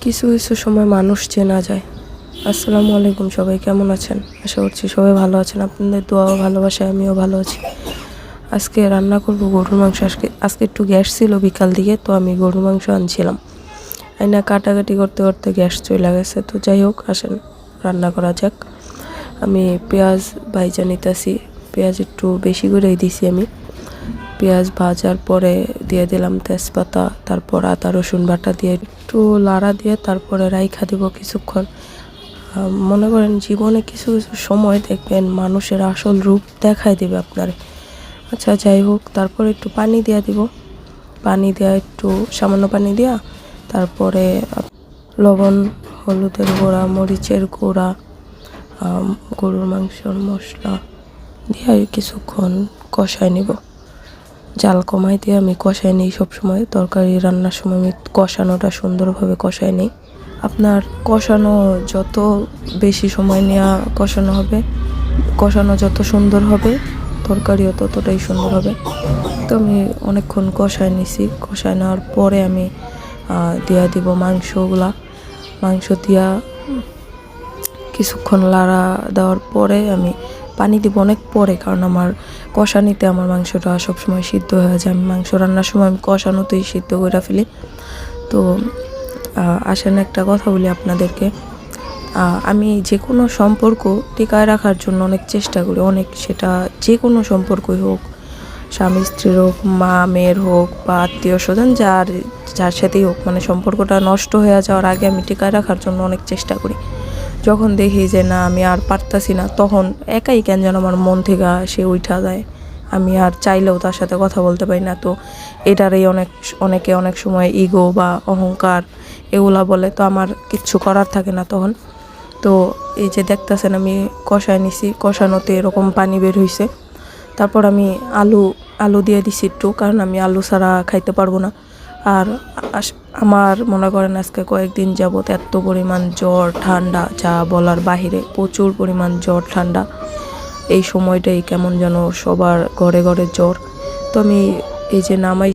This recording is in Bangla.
কিছু কিছু সময় মানুষ চেনা যায়। আসসালামু আলাইকুম, সবাই কেমন আছেন? আশা করছি সবাই ভালো আছেন। আপনাদের দোয়া ও ভালোবাসায় আমিও ভালো আছি। আজকে রান্না করব গরুর মাংস। আজকে একটু গ্যাস ছিল বিকাল দিকে, তো আমি গরুর মাংস আনছিলাম। আইনা কাটাকাটি করতে করতে গ্যাস চলে গেছে। তো যাই হোক, আসেন রান্না করা যাক। আমি পেঁয়াজ ভাইজা নিতেছি। পেঁয়াজ একটু বেশি করেই দিছি আমি। পেঁয়াজ ভাজার পরে দিয়ে দিলাম তেজপাতা, তারপর আদা রসুন বাটা দিয়ে একটু লাড়া দিয়ে তারপরে রাইখা দিব কিছুক্ষণ। মনে করেন জীবনে কিছু কিছু সময় দেখবেন মানুষের আসল রূপ দেখাই দেবে আপনারে। আচ্ছা যাই হোক, তারপরে একটু পানি দিয়ে দিব। পানি দেওয়া একটু সামান্য পানি দেওয়া, তারপরে লবণ, হলুদের গুঁড়া, মরিচের গুঁড়া, গরুর মাংসর মশলা দিয়ে কিছুক্ষণ কষায় নিব। জাল কমাই দিয়ে আমি কষাই নিই সবসময়। তরকারি রান্নার সময় আমি কষানোটা সুন্দরভাবে কষাই নিই। আপনার কষানো যত বেশি সময় নেওয়া কষানো হবে, কষানো যত সুন্দর হবে তরকারিও ততটাই সুন্দর হবে। তো আমি অনেকক্ষণ কষাই নিছি। কষায় নেওয়ার পরে আমি দিয়া দিব মাংসগুলা। মাংস দিয়া কিছুক্ষণ লাড়া দেওয়ার পরে আমি পানি দিব অনেক পরে, কারণ আমার কষানিতে আমার মাংসটা সবসময় সিদ্ধ হয়ে যায়। আমি মাংস রান্নার সময় আমি কষানোতেই সিদ্ধ করে ফেলি। তো আসেন একটা কথা বলি আপনাদেরকে। আমি যে কোনো সম্পর্ক টিকায় রাখার জন্য অনেক চেষ্টা করি, অনেক, সেটা যে কোনো সম্পর্কই হোক, স্বামী স্ত্রীর হোক, মা মেয়ের হোক, বা আত্মীয় স্বজন যার সাথেই হোক, মানে সম্পর্কটা নষ্ট হয়ে যাওয়ার আগে আমি টিকায় রাখার জন্য অনেক চেষ্টা করি। যখন দেখি যে না আমি আর পারতাছি না, তখন একাই কেন যেন আমার মন থেকে সে উঠা যায়, আমি আর চাইলেও তার সাথে কথা বলতে পারি না। তো এটারই অনেকে অনেক সময় ইগো বা অহংকার এগুলা বলে, তো আমার কিচ্ছু করার থাকে না তখন। তো এই যে দেখতেছেন আমি কষায় নিছি, কষানোতে এরকম পানি বের হয়েছে। তারপর আমি আলু দিয়ে দিছি একটু, কারণ আমি আলু ছাড়া খাইতে পারবো না। আর আমার মনে করেন আজকে কয়েকদিন যাবত এত পরিমাণ জ্বর ঠান্ডা, যা বলার বাহিরে, প্রচুর পরিমাণ জ্বর ঠান্ডা। এই সময়টাই কেমন যেন সবার ঘরে ঘরে জ্বর। তো আমি এই যে নামাই